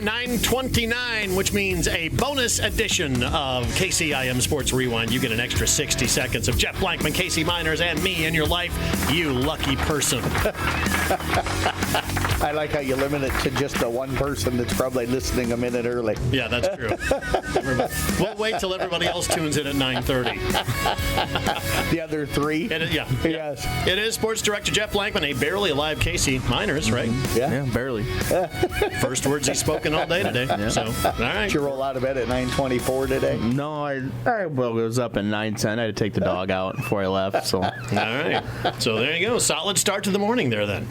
time, 9:29, which means a bonus edition of KCIM Sports Rewind. You get an extra 60 seconds of Jeff Blankman, Casey Miners, and me in your life, you lucky person. I like how you limit it to just the one person that's probably listening a minute early. Yeah, that's true. We'll wait till everybody else tunes in at 9:30. The other three? Yeah. Yes. It is Sports Director Jeff Blankman, a barely alive Casey Miners, right? Yeah, barely. First words he's spoken all day today. Yeah. So, all right. Did you roll out of bed at 9:24 today? No, I was up at 9:10. I had to take the dog out before I left. So, all right. So there you go. Solid start to the morning there then.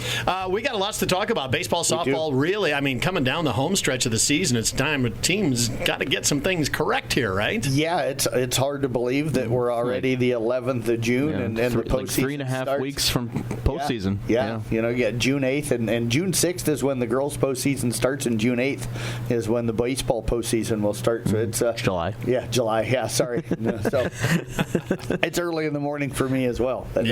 We got lots to talk about. Baseball, softball, really. I mean, coming down the home stretch of the season, it's time the team's got to get some things correct here, right? Yeah, it's hard to believe that we're already the 11th of June and the postseason like 3.5 starts. weeks from postseason. Yeah. You know, you got June 8th, and June 6th is when the girls' postseason starts, and June 8th is when the baseball postseason will start. So it's July. Yeah, July. Yeah, sorry. No, so it's early in the morning for me as well. But,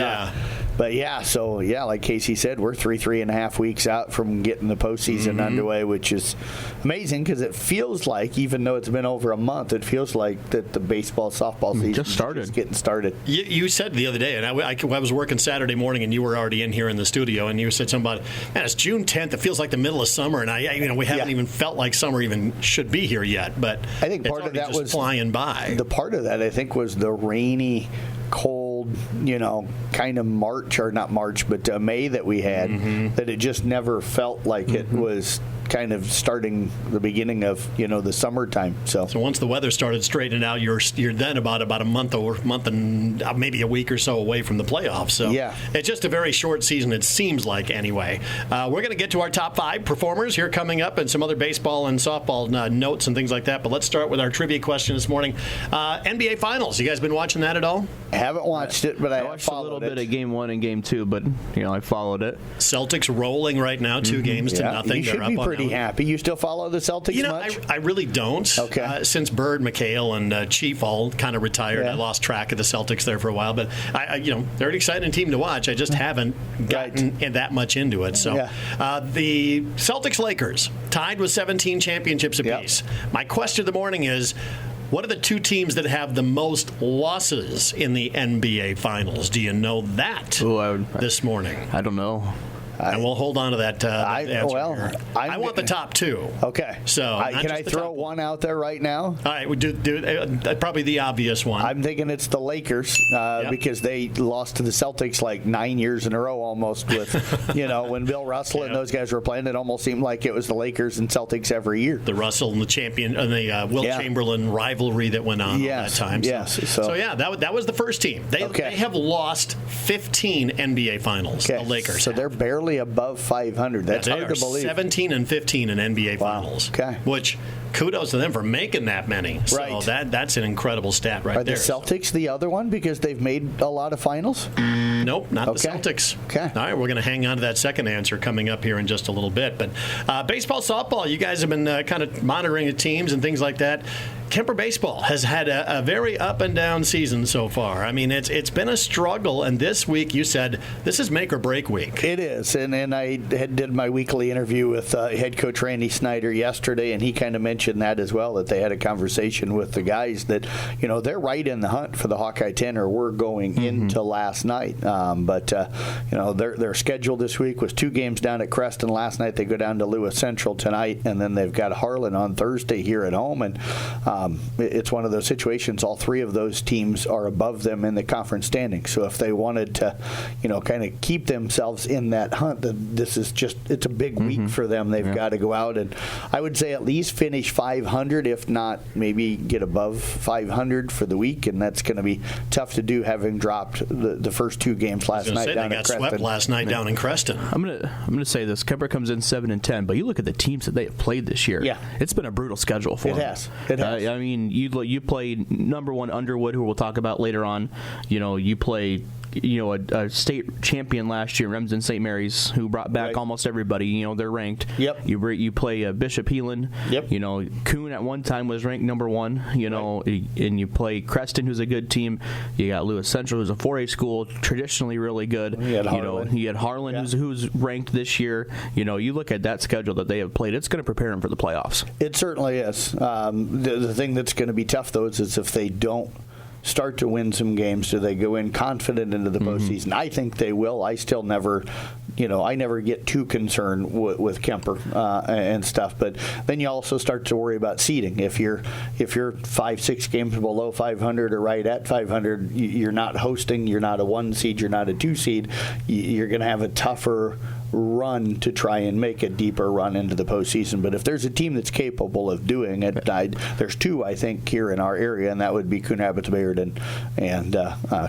like Casey said, we're 3.5 weeks out from getting the postseason underway, which is amazing because it feels like, even though it's been over a month, it feels like that the baseball, softball season just started. is getting started. You said the other day, and I was working Saturday morning, and you were already in here in the studio, and you said something about, man, it's June 10th. It feels like the middle of summer, and we haven't even felt like summer even should be here yet. But I think part of that was flying by. The part of that, I think, was the rainy, cold, kind of March, or not March, but May that we had, that it just never felt like it was kind of starting the beginning of the summertime. So once the weather started straightening out, you're then about a month and maybe a week or so away from the playoffs. So yeah, it's just a very short season, it seems like, anyway. We're going to get to our top 5 performers here coming up, and some other baseball and softball notes and things like that. But let's start with our trivia question this morning. NBA Finals. You guys been watching that at all? I haven't watched it, but I watched a little bit of Game 1 and Game 2, but I followed it. Celtics rolling right now, 2 games to nothing. You should be pretty happy. You still follow the Celtics much? I really don't. Okay. Since Bird, McHale, and Chief all kind of retired, I lost track of the Celtics there for a while. But they're an exciting team to watch. I just haven't gotten that much into it. So the Celtics-Lakers tied with 17 championships apiece. Yep. My question of the morning is, what are the 2 teams that have the most losses in the NBA Finals? Do you know that this morning? I don't know. And we'll hold on to that answer here. I want the top 2. Okay. So can I throw one out there right now? All right, we do probably the obvious one. I'm thinking it's the Lakers because they lost to the Celtics like 9 years in a row almost. With when Bill Russell and those guys were playing, it almost seemed like it was the Lakers and Celtics every year. The Russell and the champion and the Wilt Chamberlain rivalry that went on at that time. So that was the first team. They have lost 15 NBA Finals. The Lakers. So they're barely above 500. That's hard to believe. 17 and 15 in NBA Finals. Okay. Which, kudos to them for making that many. So that's an incredible stat right there. Are the Celtics the other one because they've made a lot of finals? Nope, not the Celtics. Okay. All right, we're going to hang on to that second answer coming up here in just a little bit. But baseball, softball, you guys have been kind of monitoring the teams and things like that. Kemper Baseball has had a very up and down season so far. I mean, it's been a struggle, and this week you said this is make or break week. It is, and I did my weekly interview with head coach Randy Snyder yesterday, and he kind of mentioned that as well, that they had a conversation with the guys that they're right in the hunt for the Hawkeye 10, or were going into last night. But their schedule this week was 2 games down at Creston last night. They go down to Lewis Central tonight, and then they've got Harlan on Thursday here at home, and it's one of those situations. All 3 of those teams are above them in the conference standing. So if they wanted to, kind of keep themselves in that hunt, then this is it's a big week for them. They've got to go out and, I would say, at least finish 500, if not maybe get above 500 for the week, and that's going to be tough to do, having dropped the first 2 games last night down at Creston. They got swept last night down in Creston. I'm gonna say this: Kemper comes in 7-10, but you look at the teams that they have played this year. Yeah, it's been a brutal schedule for them. It has. I mean, you play number 1 Underwood, who we'll talk about later on. You play a state champion last year, Remsen St. Mary's, who brought back almost everybody. They're ranked. Yep. You play Bishop Heelan. Yep. Kuhn at one time was ranked number 1. And you play Creston, who's a good team. You got Lewis Central, who's a 4A school, traditionally really good. You had Harlan, who's ranked this year. You look at that schedule that they have played. It's going to prepare them for the playoffs. It certainly is. The thing that's going to be tough, though, is if they don't start to win some games, do they go in confident into the postseason? I think they will. I still never, I never get too concerned with Kemper and stuff. But then you also start to worry about seeding. If you're 5-6 games below 500 or right at 500, you're not hosting. You're not a 1 seed. You're not a 2 seed. You're going to have a tougher run to try and make a deeper run into the postseason. But if there's a team that's capable of doing it, there's 2, I think, here in our area, and that would be Coon Rapids Bayard and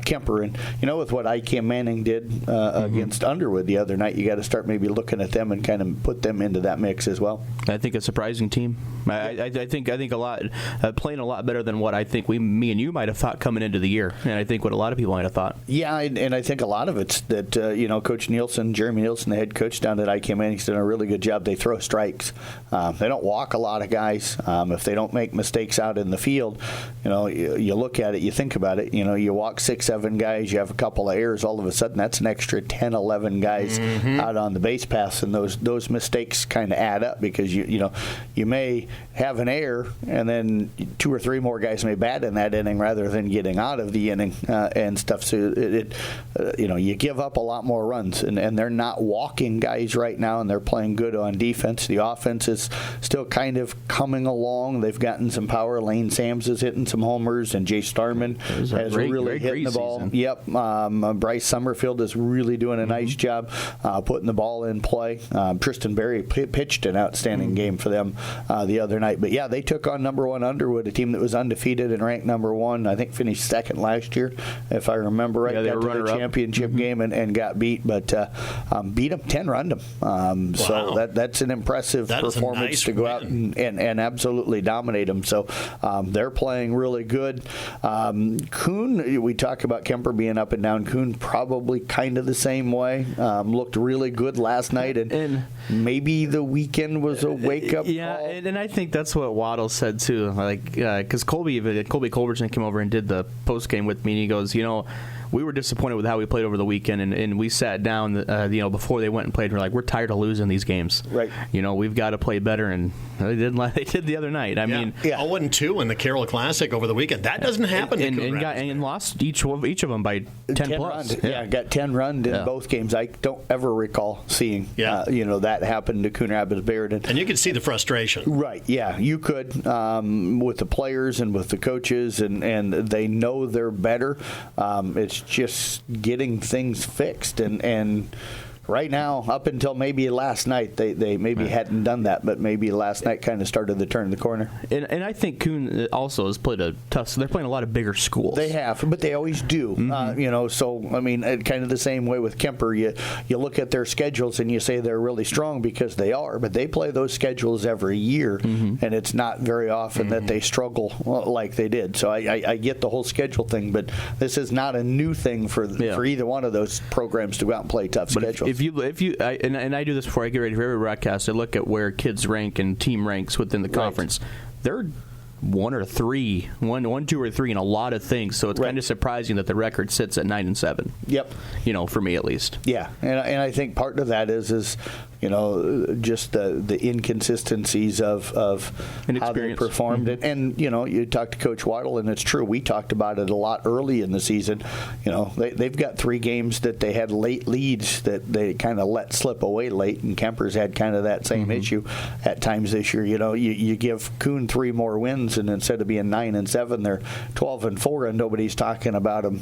Kemper. And with what ICAM Manning did against Underwood the other night, you got to start maybe looking at them and kind of put them into that mix as well. I think a surprising team. I think a lot playing a lot better than what I think me and you might have thought coming into the year, and I think what a lot of people might have thought. Yeah, and I think a lot of it's that Coach Jeremy Nielsen, the head coach down at ICAM Manning's done a really good job. They throw strikes. They don't walk a lot of guys. If they don't make mistakes out in the field, you look at it, you think about it. You walk 6-7 guys, you have a couple of errors. All of a sudden, that's an extra 10-11 guys out on the base paths, and those mistakes kind of add up because you may have an error, and then 2 or 3 more guys may bat in that inning rather than getting out of the inning and stuff. So you give up a lot more runs, and they're not walking guys right now, and they're playing good on defense. The offense is still kind of coming along. They've gotten some power. Lane Sams is hitting some homers, and Jay Starman has really hitting the ball. Season. Yep. Bryce Summerfield is really doing a nice job putting the ball in play. Tristan Berry pitched an outstanding game for them the other night. But yeah, they took on number 1 Underwood, a team that was undefeated and ranked number 1. I think finished second last year, if I remember right. Yeah, they got to the championship game and got beat, but beat them 10-run them. Wow. So that's an impressive performance to go out and absolutely dominate them. So they're playing really good. Kuhn, we talk about Kemper being up and down. Kuhn probably kind of the same way. Looked really good last night, and maybe the weekend was a wake-up call. And I think that's what Waddle said too. Because Colby Culbertson came over and did the post game with me, and he goes, we were disappointed with how we played over the weekend, and we sat down, before they went and played. We're like, we're tired of losing these games. Right. We've got to play better, and they did the other night. I mean, 0-2 in the Carroll Classic over the weekend. That doesn't happen. And lost each of them by 10 plus. Got 10 runs in both games. I don't ever recall seeing that happen to Coon Rapids Bayard. And you could see the frustration. Right. Yeah, you could with the players and with the coaches, and they know they're better. It's just getting things fixed, and right now, up until maybe last night, they maybe hadn't done that, but maybe last night kind of started to turn the corner. And I think Kuhn also has played they're playing a lot of bigger schools. They have, but they always do. So, I mean, kind of the same way with Kemper. You look at their schedules and you say they're really strong because they are, but they play those schedules every year, and it's not very often that they struggle like they did. So I get the whole schedule thing, but this is not a new thing for either one of those programs to go out and play tough schedules. If you I do this before I get ready for every broadcast, I look at where kids rank and team ranks within the conference. They're 1 or 3, 2 or 3 in a lot of things. So it's kind of surprising that the record sits at 9-7. Yep. For me at least. Yeah, and I think part of that is just the inconsistencies of how they performed it. And you talk to Coach Waddle, and it's true. We talked about it a lot early in the season. They've got 3 games that they had late leads that they kind of let slip away late, and Kemper's had kind of that same issue at times this year. You give Kuhn 3 more wins, and instead of being 9-7, they're 12-4, and nobody's talking about them.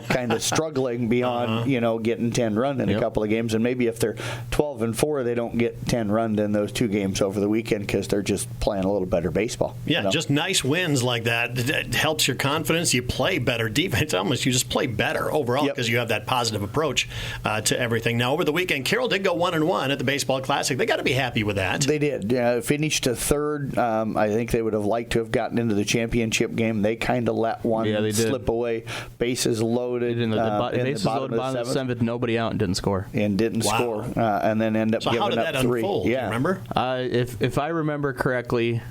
Kind of struggling beyond getting 10 run in a couple of games, and maybe if they're 12-4 7-4, they don't get 10 runs in those 2 games over the weekend because they're just playing a little better baseball. Yeah, just nice wins like that. It helps your confidence. You play better defense. Almost you just play better overall because you have that positive approach to everything. Now, over the weekend, Carroll did go 1-1 at the Baseball Classic. They got to be happy with that. They did. Finished to third. I think they would have liked to have gotten into the championship game. They kind of let one slip away. Bases loaded. Bases loaded bottom of the 7th, nobody out and didn't score. And then end up giving up 3. How did that unfold? Do you remember? If I remember correctly,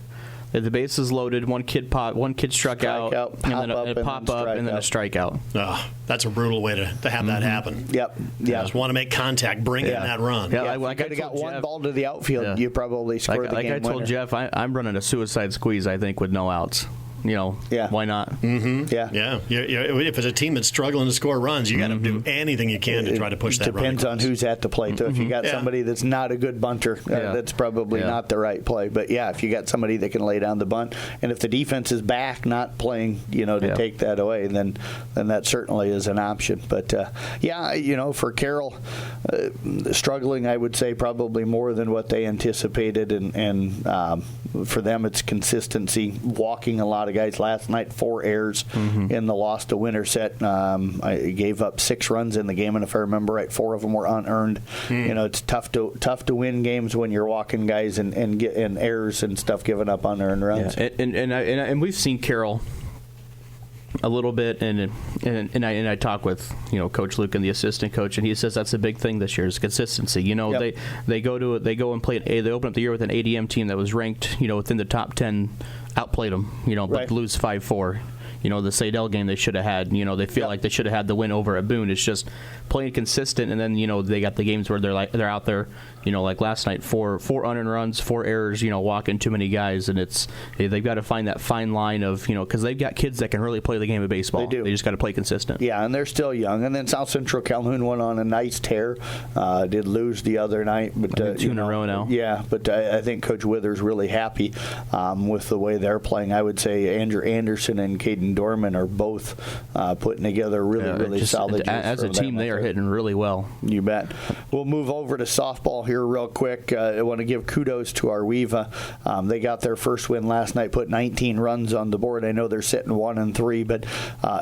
the bases loaded, one kid struck out, and then a pop-up, and then a strikeout. Oh, that's a brutal way to have that happen. Yep. Yeah. Just want to make contact, bring in that run. Yeah, like I could have got one ball to the outfield, you probably scored the game winner. Like I told Jeff, I'm running a suicide squeeze, I think, with no outs. Why not? Mm-hmm. Yeah. If it's a team that's struggling to score runs, you got to do anything you can to try to push that run. Depends on who's at the plate. If you got somebody that's not a good bunter, that's probably not the right play. But if you got somebody that can lay down the bunt, and if the defense is back, not playing, to take that away, then that certainly is an option. But for Carroll, struggling, I would say probably more than what they anticipated, and for them, it's consistency, walking a lot of guys last night, 4 errors in the loss to Winterset. I gave up 6 runs in the game, and if I remember right, 4 of them were unearned. It's tough to win games when you're walking guys and errors and stuff, giving up unearned runs. Yeah. And we've seen Carroll a little bit, and I talk with Coach Luke and the assistant coach, and he says that's a big thing this year is consistency. They go and play. They open up the year with an ADM team that was ranked within the top 10, outplayed them, but lose 5-4. The Seidel game they should have had. They feel like they should have had the win over at Boone. It's just playing consistent, and then they got the games where they're out there. Like last night, four unearned runs, 4 errors. Walking too many guys, and they've got to find that fine line of because they've got kids that can really play the game of baseball. They do. They just got to play consistent. Yeah, and they're still young. And then South Central Calhoun went on a nice tear. Did lose the other night, but 2 in a row now. Yeah, but I think Coach Withers really happy with the way they're playing. I would say Andrew Anderson and Caden Dorman are both putting together really solid. As a team, they are hitting really well. You bet. We'll move over to softball here real quick. I want to give kudos to our Arweva. They got their first win last night, put 19 runs on the board. I know they're sitting 1-3, but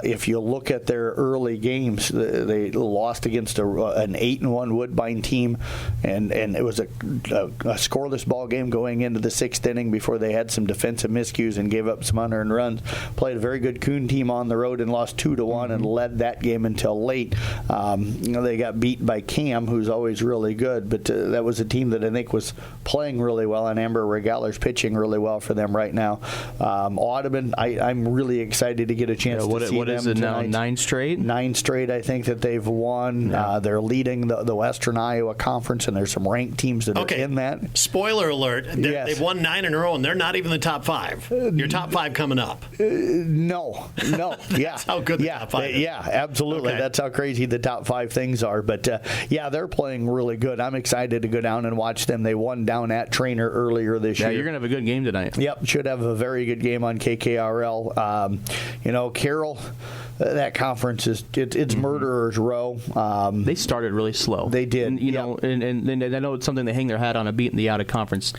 if you look at their early games, they lost against an 8-1 Woodbine team, and it was a scoreless ball game going into the 6th inning before they had some defensive miscues and gave up some unearned runs. Played a very good Coon team on the road and lost 2-1 and led that game until late. They got beat by Cam, who's always really good, but that was a team that I think was playing really well, and Amber Regaler's pitching really well for them right now. Audubon, I'm really excited to get a chance to see them. What is it now, 9 straight? 9 straight, I think, that they've won. Yeah. They're leading the Western Iowa Conference, and there's some ranked teams that are in that. Spoiler alert, they've won 9 in a row, and they're not even the top 5. Your top 5 coming up. No. That's how good the top 5 is. Yeah, absolutely. Okay. That's how crazy the top 5 things are. But, they're playing really good. I'm excited to go down and watch them. They won down at Trainer earlier this year. Yeah, you're going to have a good game tonight. Yep, should have a very good game on KKRL. Carroll, that conference it's Murderer's Row. They started really slow. They did. And, and I know it's something they hang their hat on, a beating the out of conference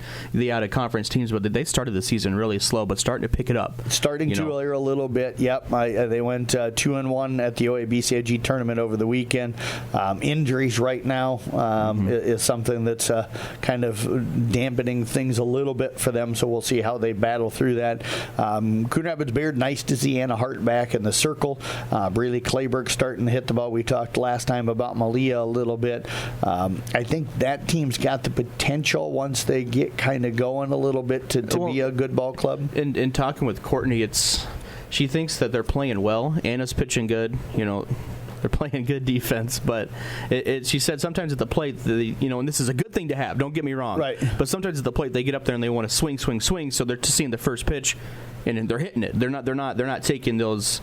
teams, but they started the season really slow, but starting to pick it up. Starting to earlier a little bit. Yep, they went 2-1 at the OABCIG tournament over the weekend. Injuries right now is something that's kind of dampening things a little bit for them, so we'll see how they battle through that. Coon Rapids Beard, nice to see Anna Hart back in the circle. Breeley Clayberg starting to hit the ball. We talked last time about Malia a little bit. I think that team's got the potential once they get kind of going a little bit to be a good ball club. In talking with Courtney, she thinks that they're playing well. Anna's pitching good. They're playing good defense, but she said sometimes at the plate, and this is a good thing to have, don't get me wrong. Right. But sometimes at the plate, they get up there and they want to swing. So they're just seeing the first pitch. and they're hitting it. They're not taking those,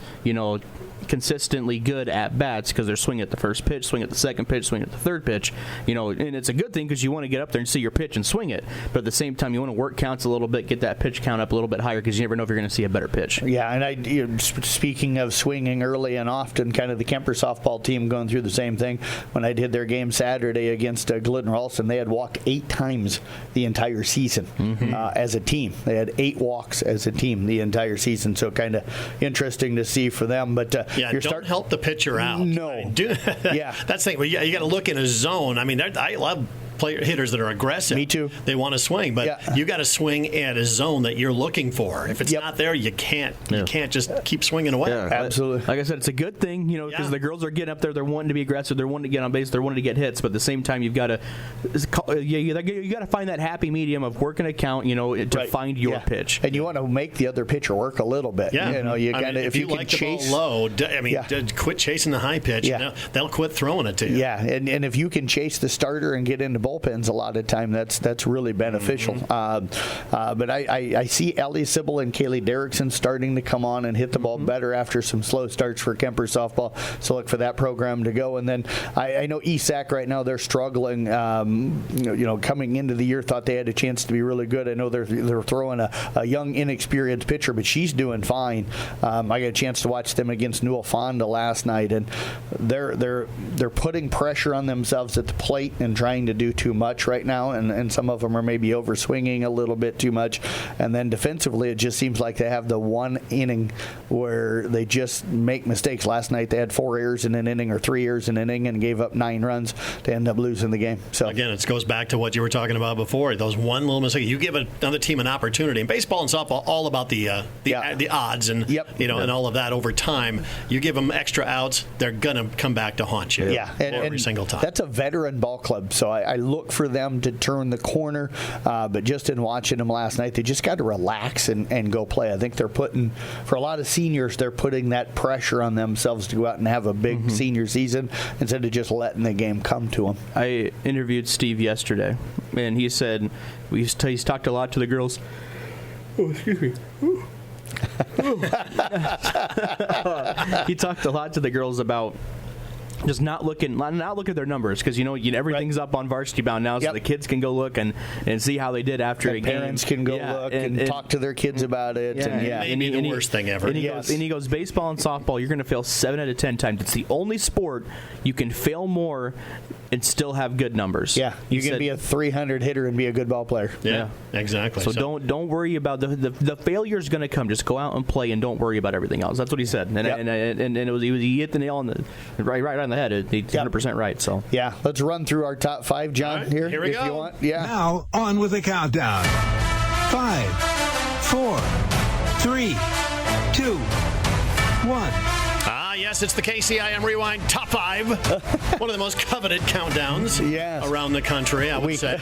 consistently good at bats because they're swinging at the first pitch, swinging at the second pitch, swinging at the third pitch, and it's a good thing because you want to get up there and see your pitch and swing it, but at the same time you want to work counts a little bit, get that pitch count up a little bit higher because you never know if you're going to see a better pitch. Yeah, and speaking of swinging early and often, kind of the Kemper softball team going through the same thing. When I did their game Saturday against Glidden Ralston, they had walked 8 times the entire season as a team. They had 8 walks as a team the entire season, so kind of interesting to see for them. But don't help the pitcher out. No. Yeah. That's the thing. Well, you got to look in a zone. I mean, I love hitters that are aggressive. Me too. They want to swing, but you got to swing at a zone that you're looking for. If it's not there, you can't just keep swinging away. Yeah, absolutely. Like I said, it's a good thing, because the girls are getting up there. They're wanting to be aggressive. They're wanting to get on base. They're wanting to get hits. But at the same time, you've got to you got to find that happy medium of working a count, to find your pitch. And you want to make the other pitcher work a little bit. Yeah. You got if you can like chase the ball low, quit chasing the high pitch. Yeah. They'll quit throwing it to you. Yeah, and if you can chase the starter and get into bullpens a lot of time, that's really beneficial. But I see Ellie Sybil and Kaylee Derrickson starting to come on and hit the ball better after some slow starts for Kemper softball. So look for that program to go. And then I know ESAC right now, they're struggling. Coming into the year, thought they had a chance to be really good. I know they're throwing a young, inexperienced pitcher, but she's doing fine. I got a chance to watch them against Newell Fonda last night, and they're putting pressure on themselves at the plate and trying to do too much right now. And some of them are maybe overswinging a little bit too much. And then defensively, it just seems like they have the one inning where they just make mistakes. Last night, they had 4 errors in an inning or 3 errors in an inning and gave up 9 runs to end up losing the game. So again, it goes back to what you were talking about before. Those one little mistake, you give another team an opportunity. And baseball and softball, all about the odds and and all of that over time. You give them extra outs, they're gonna come back to haunt you. Yeah, every single time. That's a veteran ball club, so I look for them to turn the corner. But just in watching them last night, they just got to relax and go play. I think they're putting, for a lot of seniors, they're putting that pressure on themselves to go out and have a big senior season instead of just letting the game come to them. I interviewed Steve yesterday, and he said he's talked a lot to the girls. Oh, excuse me. He talked a lot to the girls about just not look at their numbers because everything's up on Varsity Bound now, so the kids can go look and see how they did after a game. Parents can go look and talk to their kids about it. Maybe the worst thing ever. And he goes, baseball and softball, you're going to fail 7 out of 10 times. It's the only sport you can fail more and still have good numbers. Yeah, you can be a 300 hitter and be a good ball player. Yeah, exactly. So don't worry about the failure's going to come. Just go out and play and don't worry about everything else. That's what he said. And it was he hit the nail on the right on the head. He's 100% right. So yeah, let's run through our top 5, John. Right, here we if go. You want. Yeah. Now on with the countdown. 5, 4, 3, 2, 1. Yes, it's the KCIM Rewind Top 5. One of the most coveted countdowns around the country, I would say,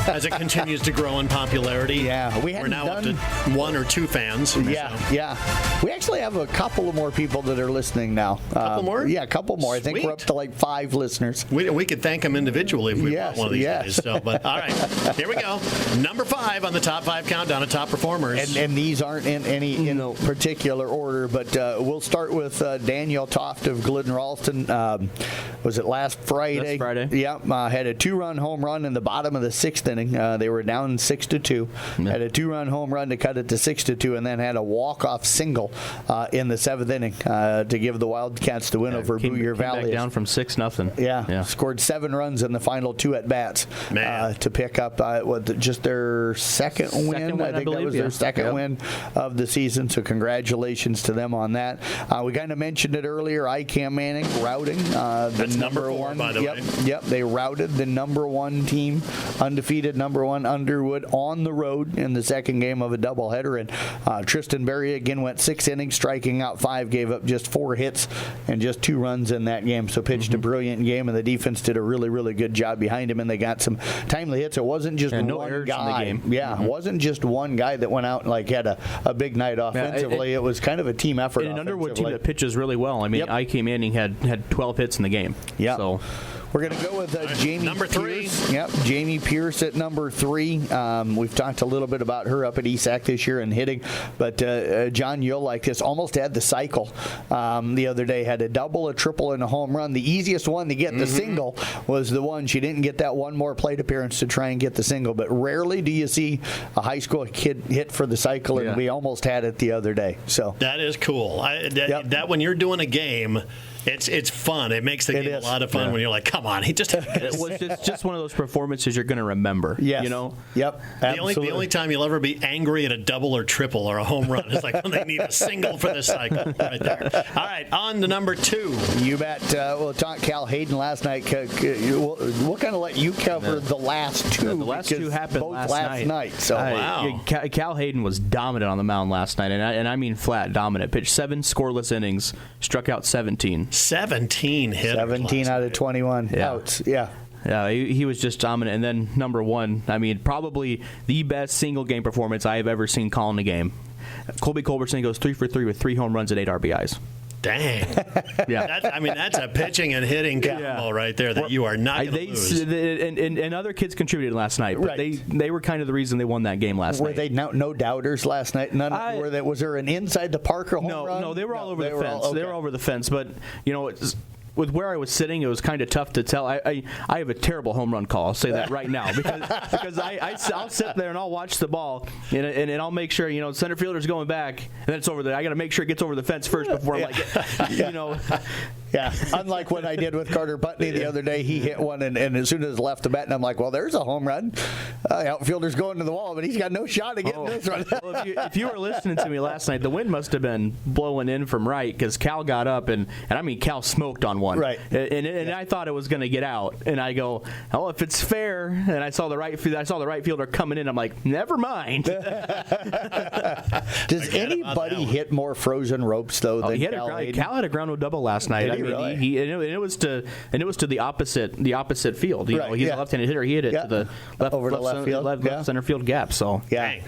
as it continues to grow in popularity. Yeah, we're now up to 1 or 2 fans. Yeah. We actually have a couple of more people that are listening now. A couple more? Yeah, a couple more. Sweet. I think we're up to like 5 listeners. We could thank them individually if we want one of these days. So, but all right, here we go. Number 5 on the Top 5 countdown of top performers. And these aren't in any particular order, but we'll start with Danielle Toft of Glidden Ralston. Was it last Friday? Last Friday. Yeah, had a 2-run home run in the bottom of the 6th inning. They were down 6-2. Had a 2-run home run to cut it to 6-2, and then had a walk-off single in the 7th inning to give the Wildcats the win over Booyer Valley. Back down from 6-0. Yeah, scored 7 runs in the final 2 at bats to pick up just their second win. I think that was their second win of the season. So congratulations to them on that. We kind of mentioned it earlier. ICAM Manning routing That's number 4, by the way. Yep, they routed the number 1 team, undefeated number 1 Underwood on the road in the second game of a doubleheader. And Tristan Berry again went 6 innings, striking out 5, gave up just 4 hits and just 2 runs in that game. So pitched a brilliant game, and the defense did a really, really good job behind him, and they got some timely hits. It wasn't just one guy. In the game. Yeah, it wasn't just one guy that went out and had a big night offensively. It was kind of a team effort. An Underwood team that pitches really well. I mean, IK Manning had 12 hits in the game. Yeah. So We're going to go with Jamie number 3. Pierce. Yep, Jamie Pierce at number 3. We've talked a little bit about her up at ESAC this year and hitting, but John, you'll like this. Almost had the cycle the other day. Had a double, a triple, and a home run. The easiest one to get the single was the one. She didn't get that one more plate appearance to try and get the single, but rarely do you see a high school kid hit for the cycle, and we almost had it the other day. So that is cool. That when you're doing a game, it's fun. It makes the game a lot of fun when you're like, come on, he just. It's just one of those performances you're going to remember. Yes. You know. Yep. The only time you'll ever be angry at a double or triple or a home run is like when they need a single for the cycle right there. All right, on to number 2. You bet. We'll talk Cal Hayden last night. We'll kind of let you cover the last 2. The last 2 happened both last night. So wow. Cal Hayden was dominant on the mound last night, and I mean flat dominant. Pitched 7 scoreless innings, struck out 17. 17 hitters. 17 out of 21 outs. Yeah. Yeah, he was just dominant. And then number 1, I mean, probably the best single game performance I have ever seen calling a game. Colby Culbertson goes 3 for 3 with 3 home runs and 8 RBIs. Dang. Yeah. That's a pitching and hitting combo right there that you are not going to lose. And other kids contributed last night, but they were kind of the reason they won that game last night. Were they no doubters last night? Was there an inside the Parker home run? No, they were all over the fence. They were over the fence, but with where I was sitting, it was kind of tough to tell. I have a terrible home run call. I'll say that right now because I'll sit there and I'll watch the ball and I'll make sure center fielder's going back and then it's over there. I got to make sure it gets over the fence first before I'm Yeah, unlike what I did with Carter Putney the other day, he hit one, and as soon as left the bat, and I'm like, well, there's a home run. Outfielder's going to the wall, but he's got no shot of getting this one. Well, if you were listening to me last night, the wind must have been blowing in from right because Cal got up, and I mean, Cal smoked on one. Right. And I thought it was going to get out, and I go, oh, if it's fair, and I saw the right fielder coming in, I'm like, never mind. Does anybody hit more frozen ropes though than Cal? Cal had a ground double last night. Really? It was to the opposite field. He's a left-handed hitter. He hit it to the left center field gap. So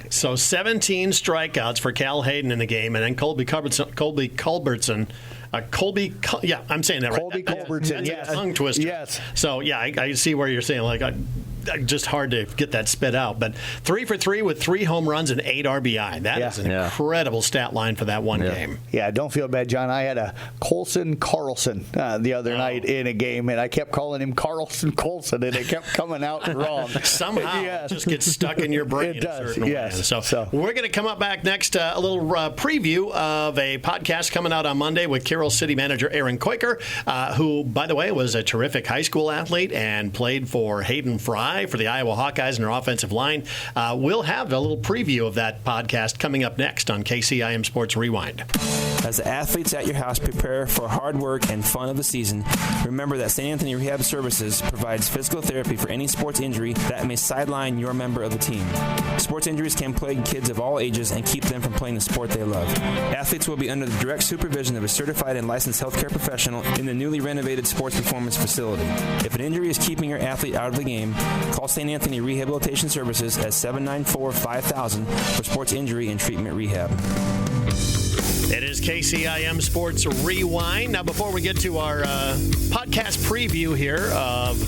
So 17 strikeouts for Cal Hayden in the game, and then Colby Culbertson. I'm saying that right. Colby Culbertson, that's a tongue twister. Yes. So, I see where you're saying, just hard to get that spit out. But 3 for 3 with 3 home runs and 8 RBI. That is an incredible stat line for that one game. Yeah, don't feel bad, John. I had a Carlson the other night in a game, and I kept calling him Colson, and it kept coming out wrong. Somehow it just gets stuck in your brain. It does, yes. So we're going to come up back next, a little preview of a podcast coming out on Monday with Carroll City manager Aaron Koiker, who, by the way, was a terrific high school athlete and played for Hayden Fry for the Iowa Hawkeyes in their offensive line. We'll have a little preview of that podcast coming up next on KCIM Sports Rewind. As the athletes at your house prepare for hard work and fun of the season, remember that St. Anthony Rehab Services provides physical therapy for any sports injury that may sideline your member of the team. Sports injuries can plague kids of all ages and keep them from playing the sport they love. Athletes will be under the direct supervision of a certified and licensed healthcare professional in the newly renovated sports performance facility. If an injury is keeping your athlete out of the game, call St. Anthony Rehabilitation Services at 794-5000 for sports injury and treatment rehab. It is KCIM Sports Rewind. Now, before we get to our podcast preview here of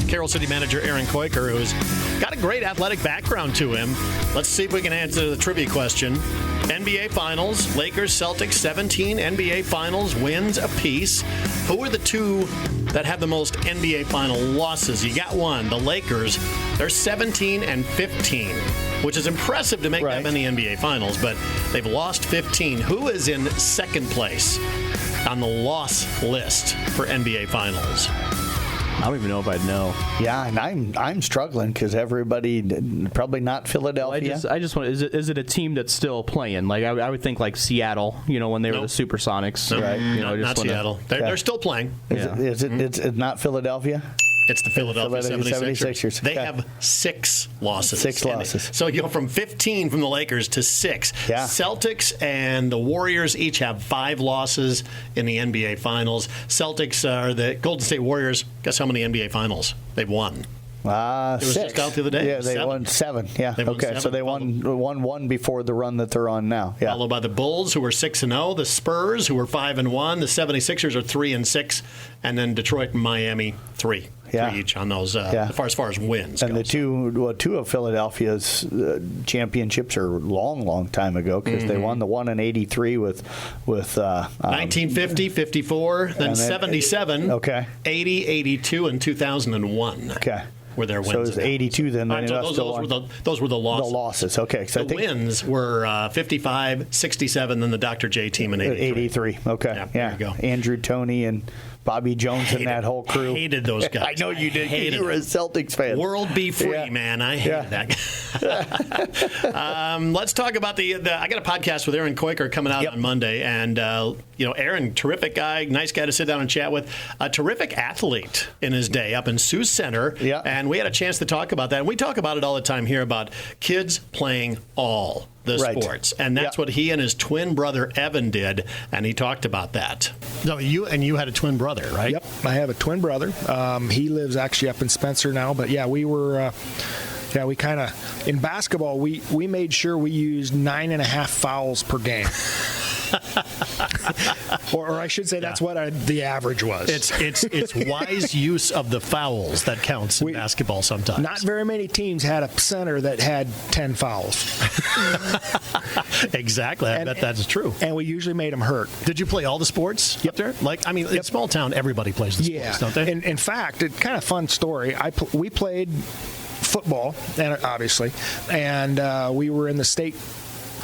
Carroll City manager Aaron Koiker, who's got a great athletic background to him, let's see if we can answer the trivia question. NBA Finals, Lakers, Celtics, 17 NBA Finals wins apiece. Who are the two that have the most NBA Final losses? You got one, the Lakers. They're 17 and 15, which is impressive to make that many NBA Finals, but they've lost 15. Who is in second place on the loss list for NBA Finals? I don't even know if I'd know. Yeah, and I'm struggling because everybody probably not Philadelphia. Well, I just want. Is it a team that's still playing? Like I would think like Seattle. When they were the Supersonics. Nope. Right. Not Seattle. They're still playing. Is it not Philadelphia? It's the Philadelphia 76ers. They have 6 losses. 6 losses. So you go from 15 from the Lakers to 6. Yeah. Celtics and the Warriors each have 5 losses in the NBA Finals. Celtics are the Golden State Warriors. Guess how many NBA Finals they've won? It was 6. just out the other day. Yeah, they won 7. Yeah. They won 7. So they won one before the run that they're on now. Yeah. Followed by the Bulls, who are 6-0, the Spurs, who are 5-1, the 76ers are 3-6, and then Detroit and Miami 3. each on those as far as wins. And the two of Philadelphia's championships are long time ago because they won the one in '83 with 1950, 54, then 77, 80, 82, and 2001. Okay. Were their wins. So it was 82 then. Those were the losses. The losses, okay. The wins were 55, 67, then the Dr. J team in 83. 83, okay. Yeah, there you go. Andrew Toney and Bobby Jones and that whole crew. I hated those guys. I know you did. You were a Celtics fan. World be free, man. I hated that guy. Let's talk about I got a podcast with Aaron Koiker coming out on Monday. And, Aaron, terrific guy, nice guy to sit down and chat with. A terrific athlete in his day up in Sioux Center. Yeah. And we had a chance to talk about that. And we talk about it all the time here about kids playing all the sports. And that's what he and his twin brother Evan did, and he talked about that. No, you had a twin brother, right? Yep, I have a twin brother. He lives actually up in Spencer now, but we were we kind of in basketball we made sure we used 9.5 fouls per game. or I should say that's what the average was. It's wise use of the fouls that counts in basketball sometimes. Not very many teams had a center that had 10 fouls. Exactly. I bet that's true. And we usually made them hurt. Did you play all the sports up there? In small town, everybody plays the sports, don't they? In fact, it's kind of fun story. We played football, obviously, and we were in the state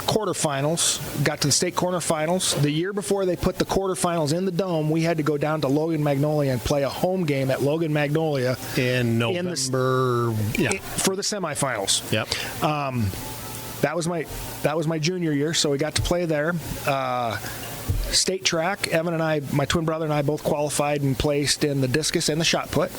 quarterfinals, got to the state quarterfinals. The year before they put the quarterfinals in the Dome, we had to go down to Logan Magnolia and play a home game at Logan Magnolia in November for the semifinals. Yep. That was my junior year, so we got to play there. State track, Evan and I, my twin brother and I, both qualified and placed in the discus and the shot put.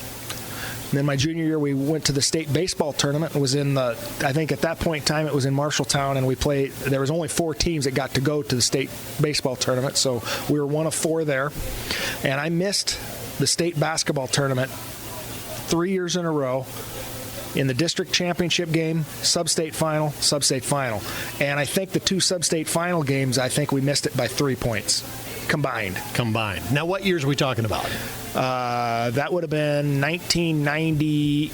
And then my junior year, we went to the state baseball tournament. It was I think at that point in time, it was in Marshalltown, and we played. There was only 4 teams that got to go to the state baseball tournament, so we were one of 4 there. And I missed the state basketball tournament 3 years in a row. In the district championship game, sub-state final. And I think the 2 sub-state final games, I think we missed it by 3 points. Combined. Now, what years are we talking about? That would have been 1990.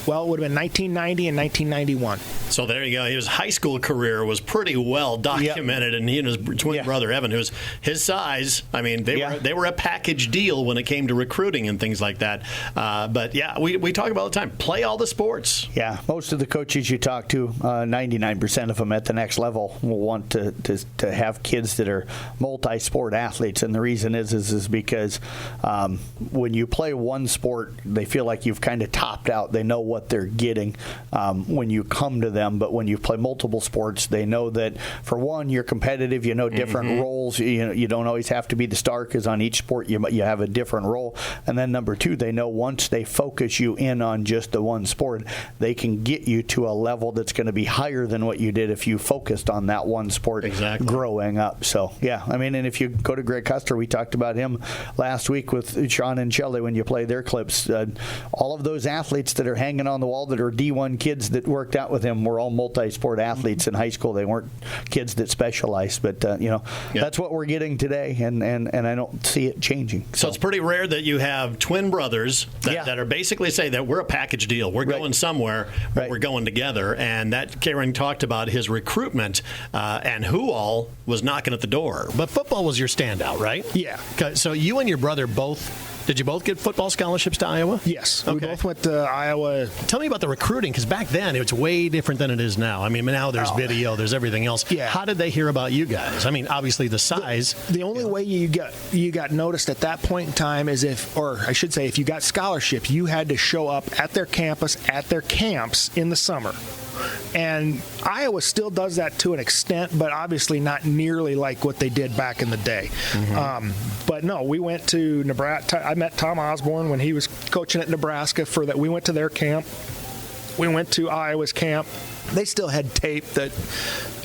Well, it would have been 1990 and 1991. So there you go. His high school career was pretty well documented, and he and his twin brother Evan, who's his size. I mean, they were a package deal when it came to recruiting and things like that. But we talk about all the time. Play all the sports. Yeah, most of the coaches you talk to, 99% of them at the next level will want to have kids that are multi-sport athletes, and the reason is because when you play one sport, they feel like you've kind of topped out. They know what they're getting when you come to them, but when you play multiple sports, they know that for one, you're competitive, you know different roles, you don't always have to be the star because on each sport you have a different role, and then number 2, they know once they focus you in on just the one sport, they can get you to a level that's going to be higher than what you did if you focused on that one sport growing up. So and if you go to Greg Custer, we talked about him last week with Sean and Shelley when you play their clips, all of those athletes that are hanging on the wall that are D1 kids that worked out with him were all multi-sport athletes in high school. They weren't kids that specialized, but that's what we're getting today, and I don't see it changing. So it's pretty rare that you have twin brothers that are basically say that we're a package deal. We're going somewhere, but we're going together. And that Karen talked about his recruitment and who all was knocking at the door. But football was your standout, right? Yeah. So you and your brother did you both get football scholarships to Iowa? Yes. Okay. We both went to Iowa. Tell me about the recruiting, because back then it's way different than it is now. I mean, now there's video, there's everything else. Yeah. How did they hear about you guys? I mean, obviously the size. The only way you got noticed at that point in time is if you got scholarships, you had to show up at their campus, at their camps in the summer. And Iowa still does that to an extent, but obviously not nearly like what they did back in the day. But no, we went to Nebraska. I met Tom Osborne when he was coaching at Nebraska for that. We went to their camp. We went to Iowa's camp. They still had tape that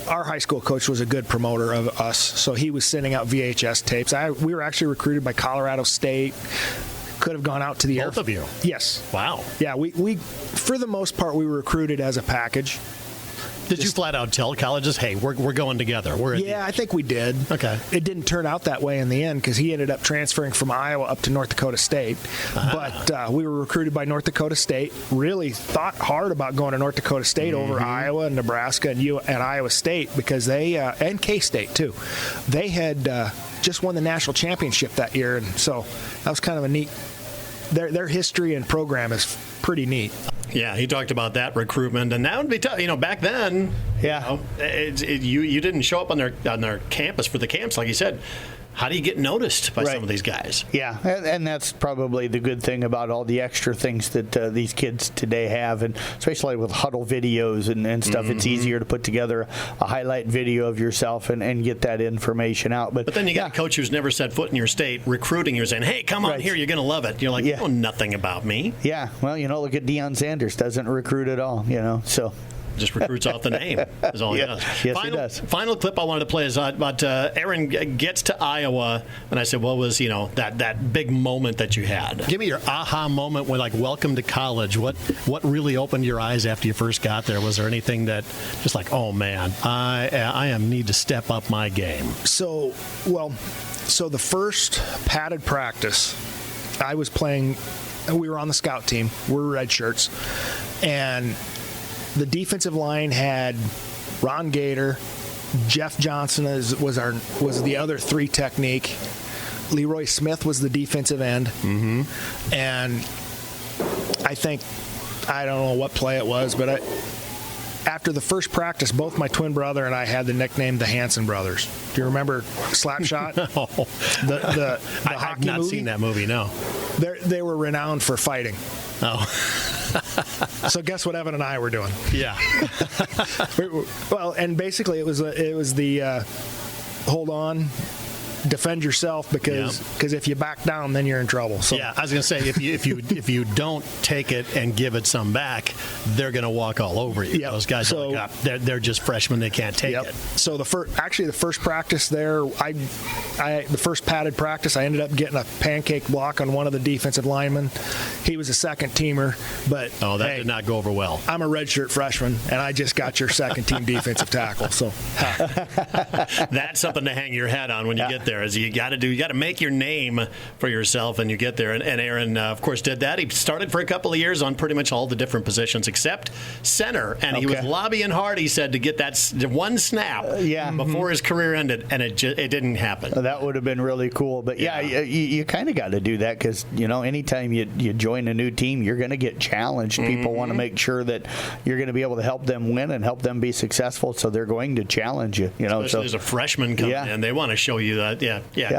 our high school coach was a good promoter of us, so he was sending out VHS tapes. We were actually recruited by Colorado State. Could have gone out to the Both of you? Yes. Wow. Yeah, we for the most part, we were recruited as a package. Did you flat out tell colleges, hey, we're going together? I think we did. Okay. It didn't turn out that way in the end because he ended up transferring from Iowa up to North Dakota State. But we were recruited by North Dakota State. Really thought hard about going to North Dakota State over Iowa and Nebraska and Iowa State because they and K-State too. They had just won the national championship that year, and so that was kind of a neat. Their history and program is pretty neat. Yeah, he talked about that recruitment, and that would be tough. Back then, you didn't show up on their campus for the camps, like you said. How do you get noticed by some of these guys? Yeah, and that's probably the good thing about all the extra things that these kids today have, and especially with huddle videos and stuff, it's easier to put together a highlight video of yourself and get that information out. But then you got a coach who's never set foot in your state recruiting you, saying, hey, come on here, you're going to love it. You're like, you know nothing about me. Yeah, well, look at Deion Sanders, doesn't recruit at all, so... Just recruits off the name is all he does. Yes, he does. Final clip I wanted to play is about Aaron gets to Iowa, and I said, what was, that big moment that you had? Give me your aha moment when, welcome to college. What really opened your eyes after you first got there? Was there anything that just like, oh, man, I need to step up my game? So the first padded practice, I was playing, we were on the scout team. We're red shirts. And the defensive line had Ron Gator, Jeff Johnson was the other 3 technique. Leroy Smith was the defensive end. And I don't know what play it was, but after the first practice, both my twin brother and I had the nickname the Hanson Brothers. Do you remember Slapshot? No. The I have not seen that movie, no. They were renowned for fighting. Oh. So guess what Evan and I were doing? Yeah. Well, and basically it was the hold on, defend yourself because if you back down, then you're in trouble. So yeah, I was going to say if you don't take it and give it some back, they're going to walk all over you. Yep. Those guys they're just freshmen, they can't take it. So the first practice there, the first padded practice, I ended up getting a pancake block on one of the defensive linemen. He was a second teamer, but that did not go over well. I'm a redshirt freshman, and I just got your second team defensive tackle. So that's something to hang your hat on when you get there. Is you got to make your name for yourself, and you get there. And Aaron, of course, did that. He started for a couple of years on pretty much all the different positions except center, and he was lobbying hard. He said to get that one snap before his career ended, and it didn't happen. That would have been really cool. But you kind of got to do that because anytime you join a new team, you're going to get challenged. People want to make sure that you're going to be able to help them win and help them be successful, so they're going to challenge you. Especially as a freshman coming in, they want to show you that.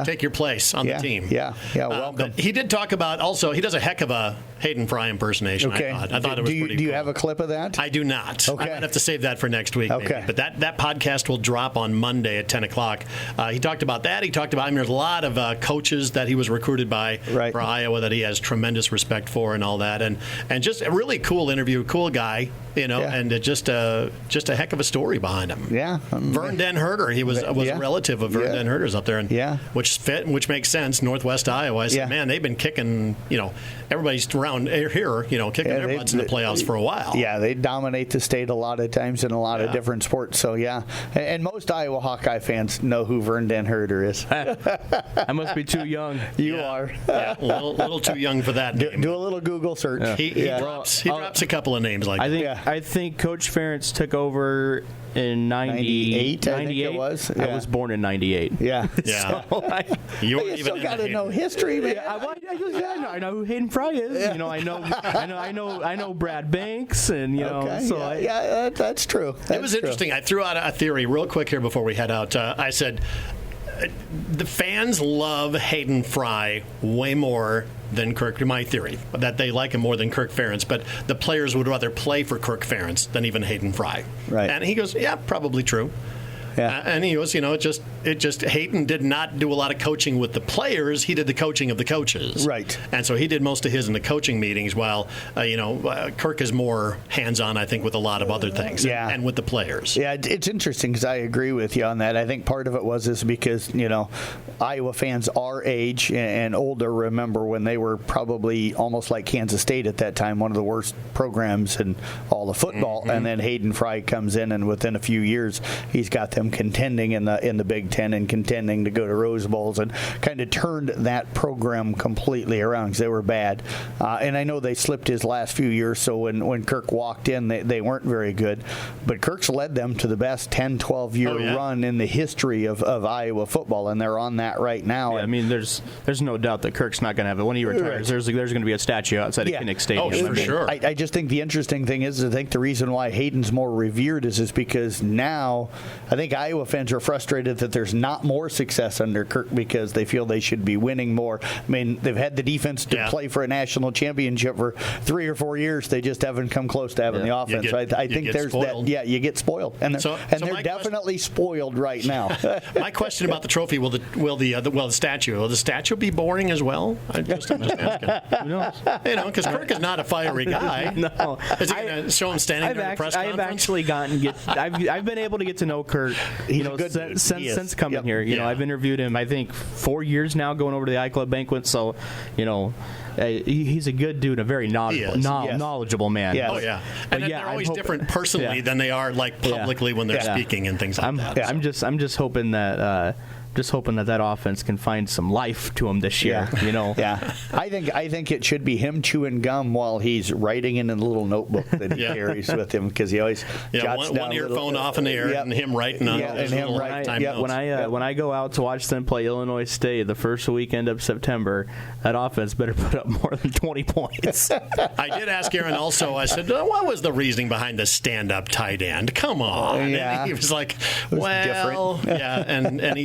Take your place on the team. Welcome. But he did talk about also. He does a heck of a Hayden Fry impersonation. Okay. I thought it was pretty. Do you cool. have a clip of that? I do not. Okay. I might have to save that for next week. Okay. Maybe. But that podcast will drop on Monday at 10 o'clock. He talked about that. He talked about. There's a lot of coaches that he was recruited by for Iowa that he has tremendous respect for and all that, and just a really cool interview, cool guy, and just a heck of a story behind him. Yeah. Vern Den Herder. He was a relative of Vern Den Herder's up there, and which makes sense. Northwest Iowa. I said, man, they've been kicking. Everybody's around here. Kicking their butts in the playoffs for a while. Yeah, they dominate the state a lot of times in a lot of different sports. So and most Iowa Hawkeye fans know who Vern Den Herder is. I must be too young. You are. Yeah, a little too young for that name. Do a little Google search. Yeah. He drops a couple of names like that. I think Coach Ferentz took over in 98. I think it was. I was born in 98. Yeah. Yeah. So, you still got to know history, man. I know who Hayden Fry is. Yeah. I know Brad Banks, and that's true. It was interesting. I threw out a theory real quick here before we head out. I said the fans love Hayden Fry way more than Kirk. My theory that they like him more than Kirk Ferentz, but the players would rather play for Kirk Ferentz than even Hayden Fry. Right. And he goes, yeah, probably true. And he was, it just Hayden did not do a lot of coaching with the players. He did the coaching of the coaches. Right. And so he did most of his in the coaching meetings, while, Kirk is more hands-on, I think, with a lot of other things and with the players. Yeah, it's interesting because I agree with you on that. I think part of it is because, Iowa fans our age and older remember when they were probably almost like Kansas State at that time, one of the worst programs in all of football. And then Hayden Fry comes in, and within a few years, he's got them contending in the Big Ten and contending to go to Rose Bowls, and kind of turned that program completely around because they were bad. And I know they slipped his last few years, so when Kirk walked in, they weren't very good. But Kirk's led them to the best 10, 12-year run in the history of Iowa football, and they're on that right now. Yeah, I mean, there's no doubt that Kirk's not going to have it. When he retires, there's going to be a statue outside of Kinnick Stadium. Oh, for sure. I just think the interesting thing is, I think the reason why Hayden's more revered is because now I think Iowa fans are frustrated that there's not more success under Kirk because they feel they should be winning more. I mean, they've had the defense to play for a national championship for 3 or 4 years. They just haven't come close to having the offense. I think there's spoiled. that. Yeah, you get spoiled, and they're definitely spoiled right now. My question about the trophy: will the statue be boring as well? I'm just asking. Who knows? Because Kirk is not a fiery guy. No, is he going to show him standing during the press conference? I've been able to get to know Kirk. Since coming here. I've interviewed him. I think 4 years now, going over to the iClub banquet. So, he's a good dude, a very knowledgeable man. Yes. Oh yeah, and they're always different personally than they are publicly when they're speaking and things like that. I'm just hoping that. That offense can find some life to him this year. Yeah. I think it should be him chewing gum while he's writing in a little notebook that he carries with him, because he always jots down one earphone off in the air and him writing on his little lifetime notes. When I go out to watch them play Illinois State the first weekend of September, that offense better put up more than 20 points. I did ask Aaron also. I said, what was the reasoning behind the stand-up tight end? Come on. And he was like, well, and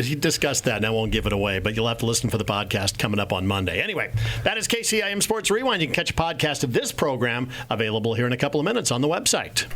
he discussed that, and I won't give it away, but you'll have to listen for the podcast coming up on Monday. Anyway, that is KCIM Sports Rewind. You can catch a podcast of this program available here in a couple of minutes on the website.